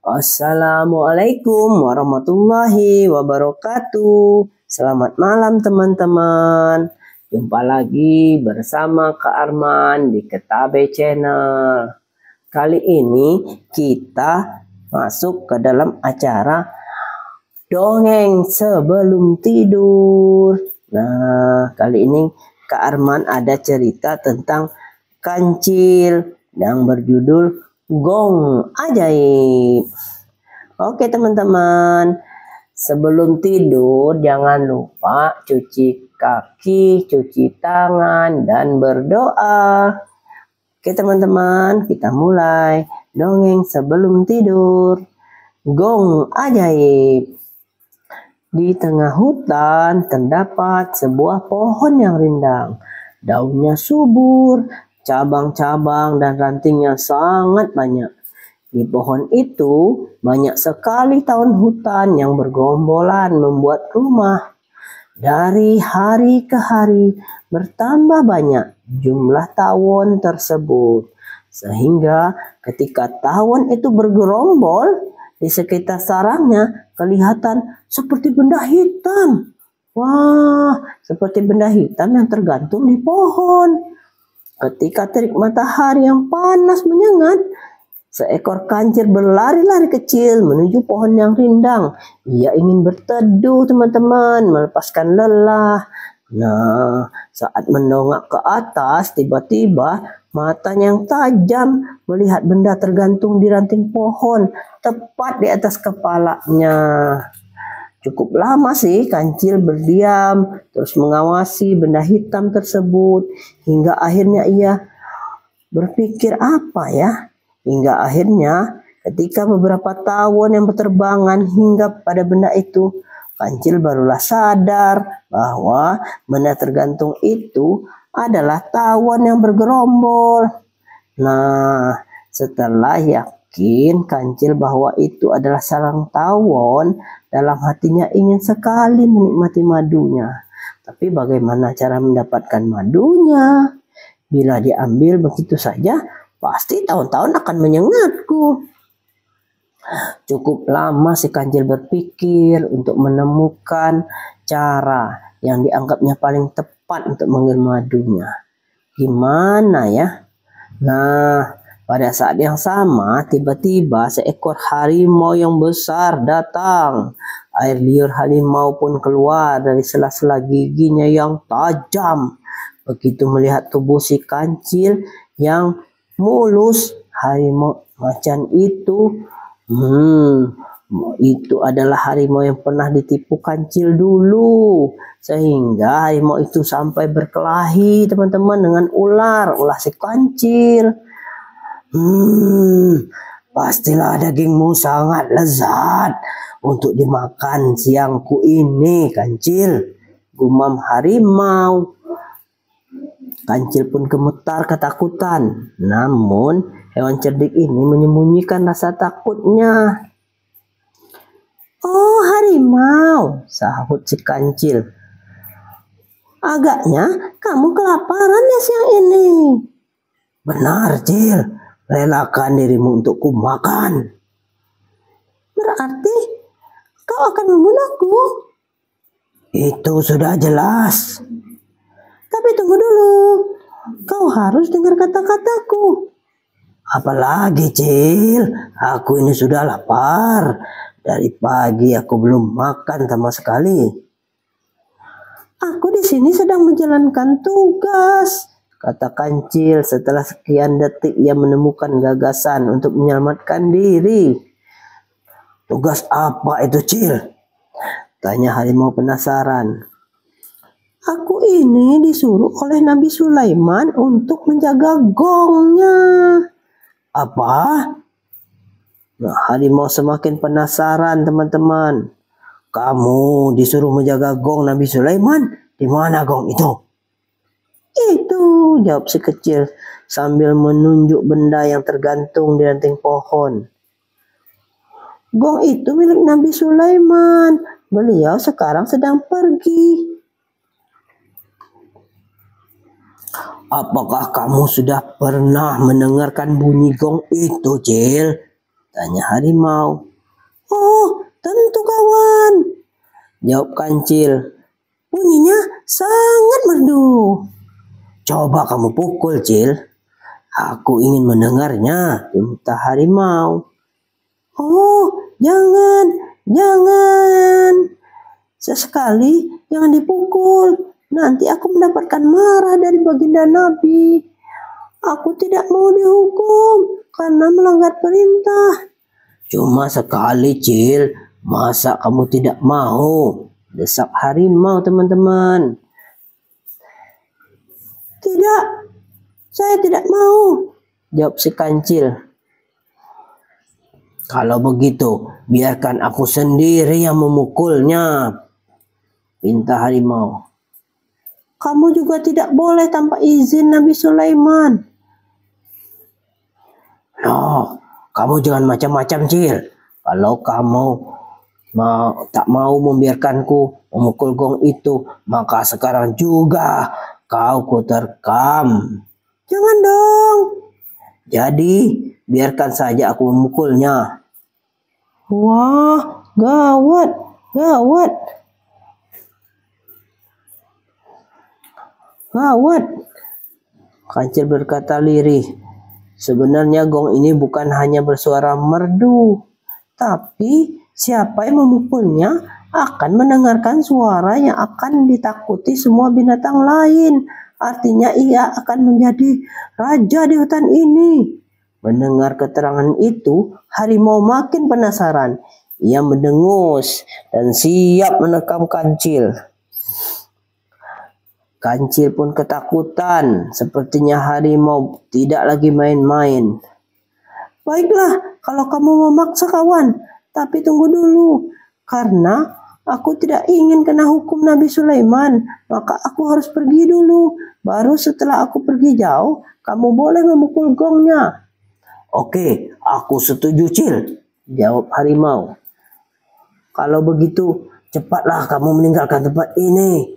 Assalamualaikum warahmatullahi wabarakatuh. Selamat malam teman-teman. Jumpa lagi bersama Kak Arman di Ketabe Channel. Kali ini kita masuk ke dalam acara dongeng sebelum tidur. Nah, kali ini Kak Arman ada cerita tentang kancil yang berjudul Gong Ajaib. Oke teman-teman, sebelum tidur jangan lupa cuci kaki, cuci tangan, dan berdoa. Oke teman-teman, kita mulai dongeng sebelum tidur. Gong Ajaib. Di tengah hutan terdapat sebuah pohon yang rindang. Daunnya subur, cabang-cabang dan rantingnya sangat banyak. Di pohon itu banyak sekali daun hutan yang bergombolan membuat rumah. Dari hari ke hari bertambah banyak jumlah tawon tersebut. Sehingga ketika tawon itu bergerombol, di sekitar sarangnya kelihatan seperti benda hitam. Wah, seperti benda hitam yang tergantung di pohon. Ketika terik matahari yang panas menyengat, seekor kancil berlari-lari kecil menuju pohon yang rindang. Ia ingin berteduh teman-teman, melepaskan lelah. Nah, saat mendongak ke atas, tiba-tiba matanya yang tajam melihat benda tergantung di ranting pohon, tepat di atas kepalanya. Cukup lama sih kancil berdiam, terus mengawasi benda hitam tersebut, hingga akhirnya ia berpikir apa ya? Hingga akhirnya ketika beberapa tawon yang berterbangan hingga pada benda itu, kancil barulah sadar bahwa benda tergantung itu adalah tawon yang bergerombol. Nah, setelah yakin kancil bahwa itu adalah sarang tawon, dalam hatinya ingin sekali menikmati madunya. Tapi bagaimana cara mendapatkan madunya? Bila diambil begitu saja, pasti tahun-tahun akan menyengatku. Cukup lama si kancil berpikir untuk menemukan cara yang dianggapnya paling tepat untuk mengambil madunya. Gimana ya? Nah, pada saat yang sama, tiba-tiba seekor harimau yang besar datang. Air liur harimau pun keluar dari sela-sela giginya yang tajam. Begitu melihat tubuh si kancil yang mulus, harimau macan itu adalah harimau yang pernah ditipu kancil dulu. Sehingga harimau itu sampai berkelahi teman-teman dengan ular si kancil. Pastilah dagingmu sangat lezat untuk dimakan siangku ini, kancil, gumam harimau. Kancil pun gemetar ketakutan. Namun hewan cerdik ini menyembunyikan rasa takutnya. Oh harimau, sahut si kancil. Agaknya kamu kelaparan ya siang ini. Benar, Cil. Relakan dirimu untuk kumakan. Berarti kau akan membunuhku? Itu sudah jelas. Tapi tunggu dulu. Kau harus dengar kata-kataku. Apalagi, Cil? Aku ini sudah lapar. Dari pagi aku belum makan sama sekali. Aku di sini sedang menjalankan tugas, kata kancil setelah sekian detik ia menemukan gagasan untuk menyelamatkan diri. Tugas apa itu, Cil? Tanya harimau penasaran. Aku ini disuruh oleh Nabi Sulaiman untuk menjaga gongnya. Apa? Nah, harimau semakin penasaran teman-teman. Kamu disuruh menjaga gong Nabi Sulaiman? Di mana gong itu? Itu, jawab si kecil sambil menunjuk benda yang tergantung di ranting pohon. Gong itu milik Nabi Sulaiman. Beliau sekarang sedang pergi. Apakah kamu sudah pernah mendengarkan bunyi gong itu, Cil? tanya harimau. Oh, tentu kawan, jawab kancil. Bunyinya sangat merdu. Coba kamu pukul, Cil. Aku ingin mendengarnya, pinta harimau. Oh, jangan, jangan. Sesekali jangan dipukul. Nanti aku mendapatkan marah dari baginda Nabi. Aku tidak mau dihukum karena melanggar perintah. Cuma sekali, Cil. Masa kamu tidak mau? Desak harimau, teman-teman. Tidak, saya tidak mau, jawab si kancil. Kalau begitu, biarkan aku sendiri yang memukulnya, pinta harimau. Kamu juga tidak boleh tanpa izin Nabi Sulaiman. Loh, kamu jangan macam-macam, Cil. Kalau kamu tak mau membiarkanku memukul gong itu, maka sekarang juga kau kuterkam. Jangan dong. Jadi biarkan saja aku memukulnya. Wah, gawat, gawat, gawat. Kancil berkata lirih. Sebenarnya gong ini bukan hanya bersuara merdu, tapi siapa yang memukulnya akan mendengarkan suara yang akan ditakuti semua binatang lain. Artinya ia akan menjadi raja di hutan ini. Mendengar keterangan itu, harimau makin penasaran. Ia mendengus dan siap menerkam kancil. Kancil pun ketakutan. Sepertinya harimau tidak lagi main-main. Baiklah, kalau kamu memaksa kawan. Tapi tunggu dulu, karena aku tidak ingin kena hukum Nabi Sulaiman, maka aku harus pergi dulu. Baru setelah aku pergi jauh, kamu boleh memukul gongnya. Oke, aku setuju, Cil, jawab harimau. Kalau begitu, cepatlah kamu meninggalkan tempat ini.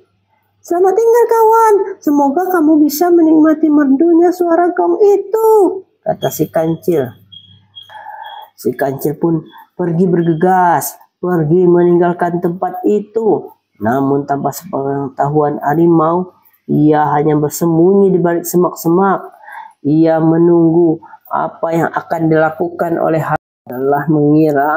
Selamat tinggal kawan, semoga kamu bisa menikmati merdunya suara gong itu, kata si kancil. Si kancil pun pergi bergegas, pergi meninggalkan tempat itu. Namun tanpa sepengetahuan harimau, ia hanya bersembunyi di balik semak-semak. Ia menunggu apa yang akan dilakukan oleh harimau. Setelah mengira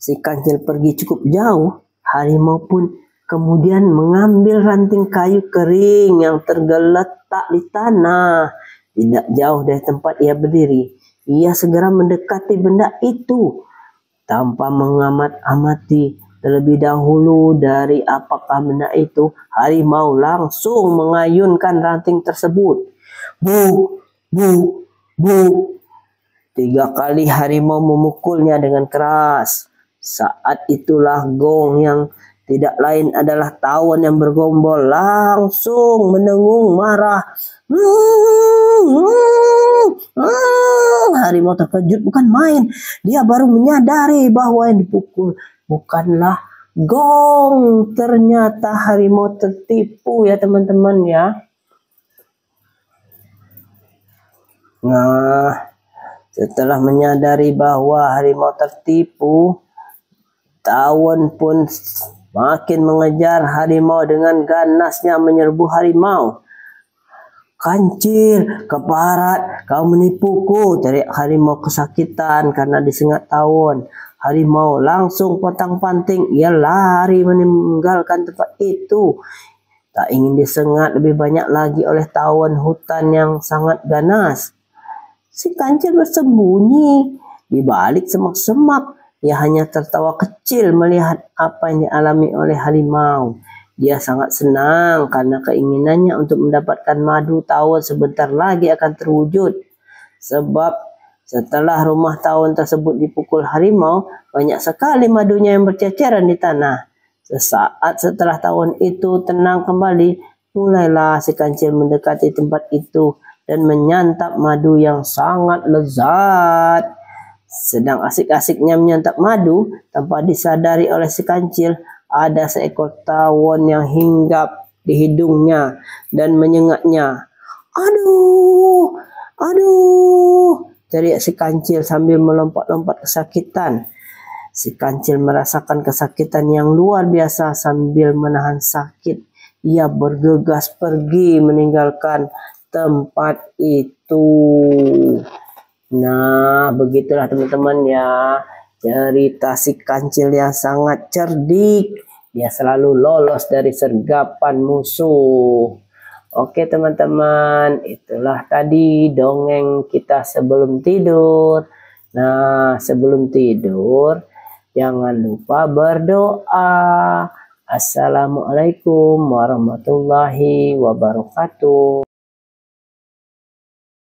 si kancil pergi cukup jauh, harimau pun kemudian mengambil ranting kayu kering yang tergeletak di tanah. Tidak jauh dari tempat ia berdiri, ia segera mendekati benda itu. Tanpa mengamat-amati terlebih dahulu dari apakah benda itu, harimau langsung mengayunkan ranting tersebut. Bu, bu, bu. 3 kali harimau memukulnya dengan keras. Saat itulah gong yang tidak lain adalah tawon yang bergombol langsung mendengung marah. Harimau terkejut bukan main. Dia baru menyadari bahwa yang dipukul bukanlah gong. Ternyata harimau tertipu ya teman-teman ya. Nah, setelah menyadari bahwa harimau tertipu, tawon pun makin mengejar harimau dengan ganasnya menyerbu harimau. Kancil, keparat, kau menipuku, teriak harimau kesakitan karena disengat tawon. Harimau langsung pontang-panting, ia lari meninggalkan tempat itu. Tak ingin disengat lebih banyak lagi oleh tawon hutan yang sangat ganas. Si kancil bersembunyi di balik semak-semak. Ia hanya tertawa kecil melihat apa yang dialami oleh harimau. Dia sangat senang karena keinginannya untuk mendapatkan madu tawon sebentar lagi akan terwujud. Sebab setelah rumah tawon tersebut dipukul harimau, banyak sekali madunya yang berceceran di tanah. Sesaat setelah tawon itu tenang kembali, mulailah si kancil mendekati tempat itu dan menyantap madu yang sangat lezat. Sedang asik-asiknya menyantap madu, tanpa disadari oleh si kancil, ada seekor tawon yang hinggap di hidungnya dan menyengatnya. Aduh, aduh. teriak si Kancil sambil melompat-lompat kesakitan. Si Kancil merasakan kesakitan yang luar biasa sambil menahan sakit. Ia bergegas pergi meninggalkan tempat itu. Nah, begitulah teman-teman ya. Cerita si Kancil yang sangat cerdik. Dia selalu lolos dari sergapan musuh. Oke teman-teman, itulah tadi dongeng kita sebelum tidur. Nah, sebelum tidur, jangan lupa berdoa. Assalamualaikum warahmatullahi wabarakatuh.